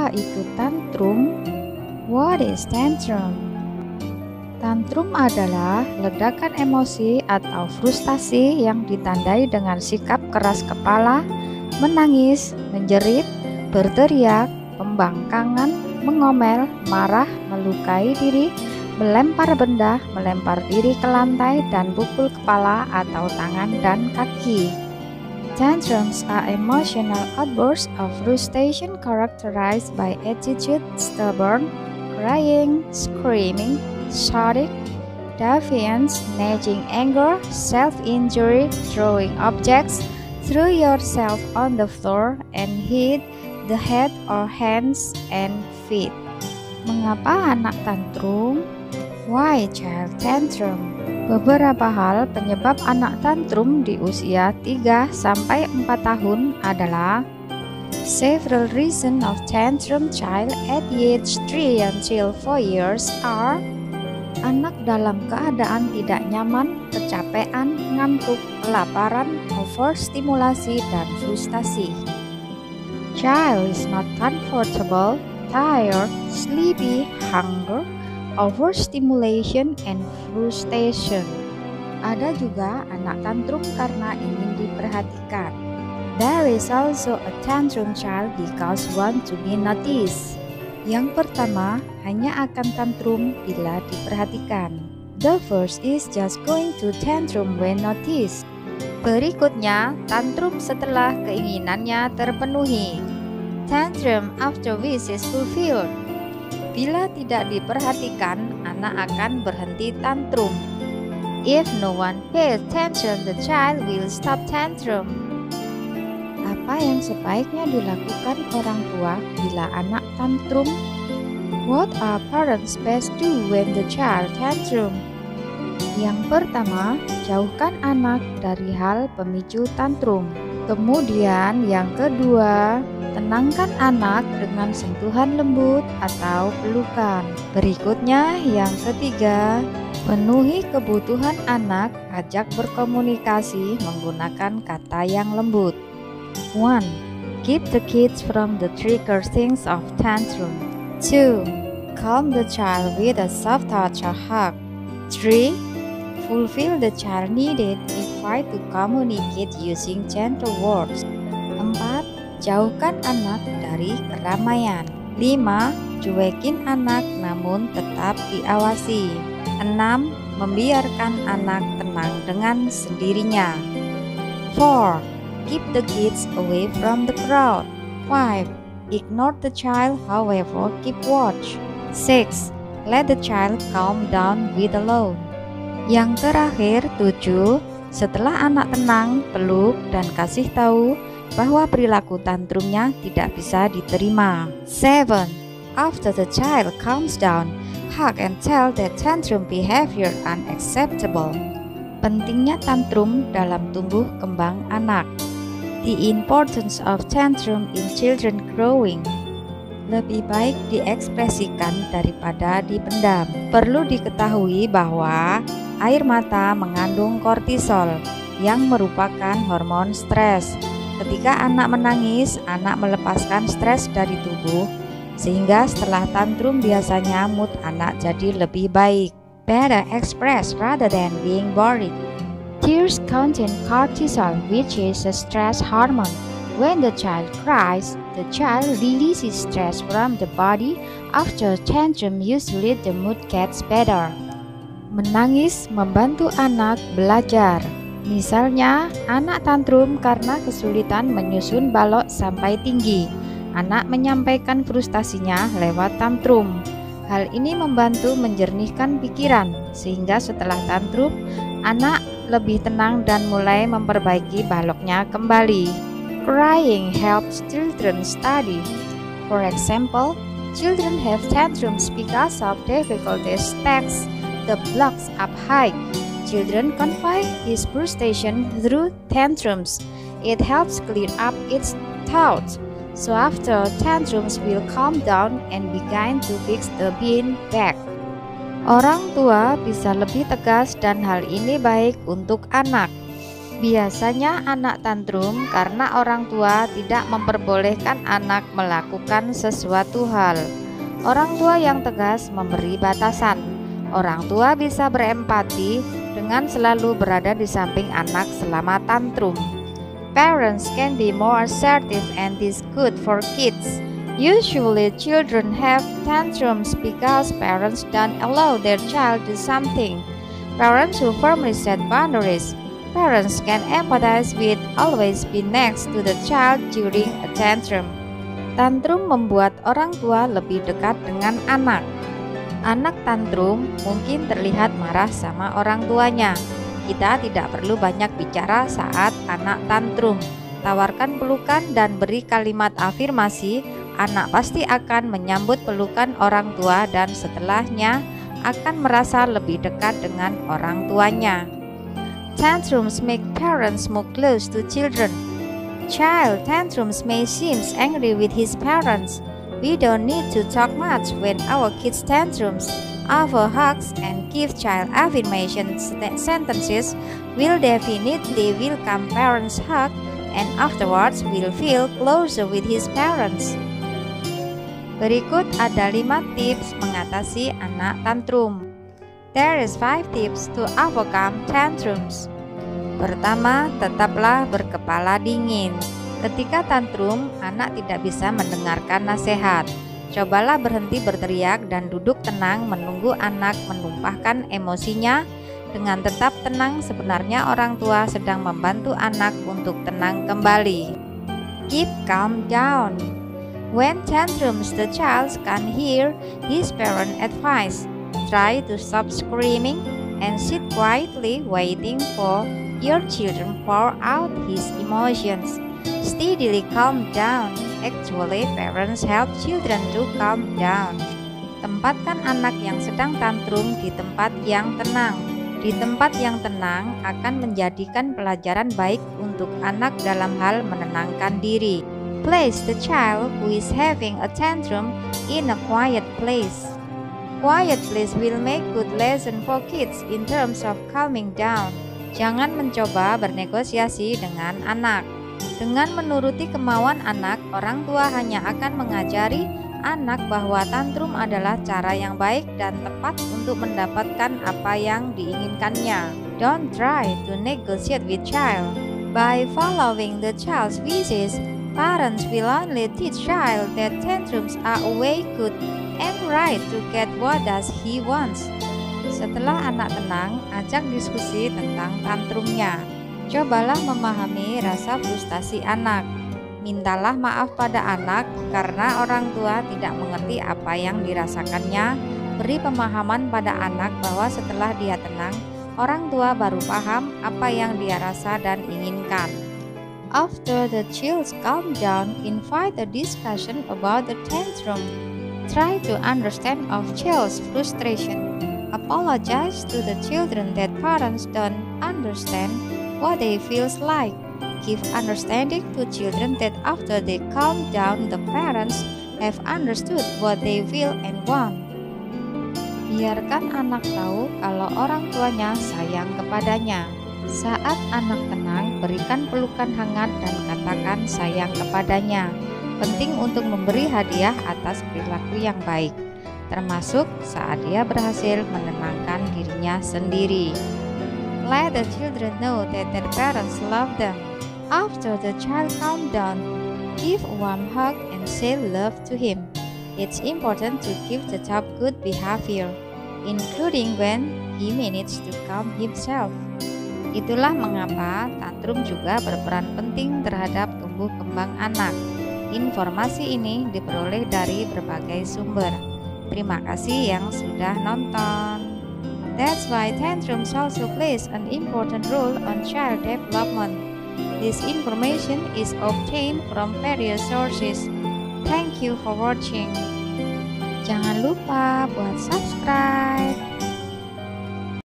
Apa itu tantrum? What is tantrum? Tantrum adalah ledakan emosi atau frustasi yang ditandai dengan sikap keras kepala, menangis, menjerit, berteriak, pembangkangan, mengomel, marah, melukai diri, melempar benda, melempar diri ke lantai, dan pukul kepala atau tangan dan kaki. Tantrums are emotional outbursts of frustration characterized by attitude, stubborn, crying, screaming, shouting, defiance, gnashing anger, self-injury, throwing objects, throw yourself on the floor, and hit the head or hands and feet. Mengapa anak tantrum? Why child tantrum? Beberapa hal penyebab anak tantrum di usia 3-4 tahun adalah several reasons of tantrum child at age 3 until 4 years are anak dalam keadaan tidak nyaman, kecapean, ngantuk, kelaparan, overstimulasi, dan frustasi. Child is not comfortable, tired, sleepy, hunger, overstimulation, and frustration. Ada juga anak tantrum karena ingin diperhatikan. There is also a tantrum child because want to be noticed. Yang pertama, hanya akan tantrum bila diperhatikan. The first is just going to tantrum when noticed. Berikutnya, tantrum setelah keinginannya terpenuhi. Tantrum after wish is fulfilled. Bila tidak diperhatikan, anak akan berhenti tantrum. If no one pays attention, the child will stop tantrum. Apa yang sebaiknya dilakukan orang tua bila anak tantrum? What are parents best do when the child tantrum? Yang pertama, jauhkan anak dari hal pemicu tantrum. Kemudian yang kedua, tenangkan anak dengan sentuhan lembut atau pelukan. Berikutnya yang ketiga, penuhi kebutuhan anak, ajak berkomunikasi menggunakan kata yang lembut. 1. Keep the kids from the trigger things of tantrum. 2. Calm the child with a soft touch or hug. 3. Fulfill the child needed if try to communicate using gentle words. 4. Jauhkan anak dari keramaian. 5. Cuekin anak namun tetap diawasi. 6. Membiarkan anak tenang dengan sendirinya. 4. Keep the kids away from the crowd. 5. Ignore the child, however, keep watch. 6. Let the child calm down with alone. Yang terakhir, 7. Setelah anak tenang, peluk dan kasih tahu bahwa perilaku tantrumnya tidak bisa diterima. 7. After the child calms down, hug and tell that tantrum behavior unacceptable. Pentingnya tantrum dalam tumbuh kembang anak. The importance of tantrum in children growing. Lebih baik diekspresikan daripada dipendam. Perlu diketahui bahwa air mata mengandung kortisol yang merupakan hormon stres. Ketika anak menangis, anak melepaskan stres dari tubuh, sehingga setelah tantrum biasanya mood anak jadi lebih baik. Better express rather than being worried. Tears contain cortisol, which is a stress hormone. When the child cries, the child releases stress from the body. After tantrum, usually the mood gets better. Menangis membantu anak belajar. Misalnya, anak tantrum karena kesulitan menyusun balok sampai tinggi. Anak menyampaikan frustasinya lewat tantrum. Hal ini membantu menjernihkan pikiran, sehingga setelah tantrum, anak lebih tenang dan mulai memperbaiki baloknya kembali. Crying helps children study. For example, children have tantrums because of difficulties text the blocks up high. Children convey his frustration through tantrums. It helps clear up its thoughts. So after tantrums will calm down and begin to fix the bean bag. Orang tua bisa lebih tegas dan hal ini baik untuk anak. Biasanya anak tantrum karena orang tua tidak memperbolehkan anak melakukan sesuatu hal. Orang tua yang tegas memberi batasan. Orang tua bisa berempati dengan selalu berada di samping anak selama tantrum. Parents can be more assertive and this good for kids. Usually children have tantrums because parents don't allow their child to do something. Parents who firmly set boundaries. Parents can empathize with always be next to the child during a tantrum. Tantrum membuat orang tua lebih dekat dengan anak. Anak tantrum mungkin terlihat marah sama orang tuanya. Kita tidak perlu banyak bicara saat anak tantrum. Tawarkan pelukan dan beri kalimat afirmasi. Anak pasti akan menyambut pelukan orang tua dan setelahnya akan merasa lebih dekat dengan orang tuanya. Tantrums make parents more close to children. Child tantrums may seem angry with his parents. We don't need to talk much when our kids tantrums. Offer hugs and give child affirmation sentences will definitely welcome parents' hug and afterwards will feel closer with his parents. Berikut ada 5 tips mengatasi anak tantrum. There is 5 tips to overcome tantrums. Pertama, tetaplah berkepala dingin. Ketika tantrum, anak tidak bisa mendengarkan nasihat. Cobalah berhenti berteriak dan duduk tenang menunggu anak menumpahkan emosinya. Dengan tetap tenang, sebenarnya orang tua sedang membantu anak untuk tenang kembali. Keep calm down. When tantrums, the child can hear his parent advice. Try to stop screaming and sit quietly waiting for your children pour out his emotions. Steadily calm down. Actually, parents help children to calm down. Tempatkan anak yang sedang tantrum di tempat yang tenang. Di tempat yang tenang akan menjadikan pelajaran baik untuk anak dalam hal menenangkan diri. Place the child who is having a tantrum in a quiet place. Quiet place will make good lesson for kids in terms of calming down. Jangan mencoba bernegosiasi dengan anak. Dengan menuruti kemauan anak, orang tua hanya akan mengajari anak bahwa tantrum adalah cara yang baik dan tepat untuk mendapatkan apa yang diinginkannya. Don't try to negotiate with child. By following the child's wishes, parents will only teach child that tantrums are a way good and right to get what does he wants. Setelah anak tenang, ajak diskusi tentang tantrumnya. Cobalah memahami rasa frustasi anak. Mintalah maaf pada anak karena orang tua tidak mengerti apa yang dirasakannya. Beri pemahaman pada anak bahwa setelah dia tenang, orang tua baru paham apa yang dia rasa dan inginkan. After the child calm down, invite a discussion about the tantrum. Try to understand of child's frustration. Apologize to the children that parents don't understand what they feels like. Give understanding to children that after they calm down, the parents have understood what they feel and want. Biarkan anak tahu kalau orang tuanya sayang kepadanya. Saat anak tenang, berikan pelukan hangat dan katakan sayang kepadanya. Penting untuk memberi hadiah atas perilaku yang baik, termasuk saat dia berhasil menenangkan dirinya sendiri. Let the children know that their parents love them. After the child calm down, give a warm hug and say love to him. It's important to give the child good behavior, including when he manages to calm himself. Itulah mengapa tantrum juga berperan penting terhadap tumbuh kembang anak. Informasi ini diperoleh dari berbagai sumber. Terima kasih yang sudah nonton. That's why tantrums also plays an important role on child development. This information is obtained from various sources. Thank you for watching. Jangan lupa buat subscribe.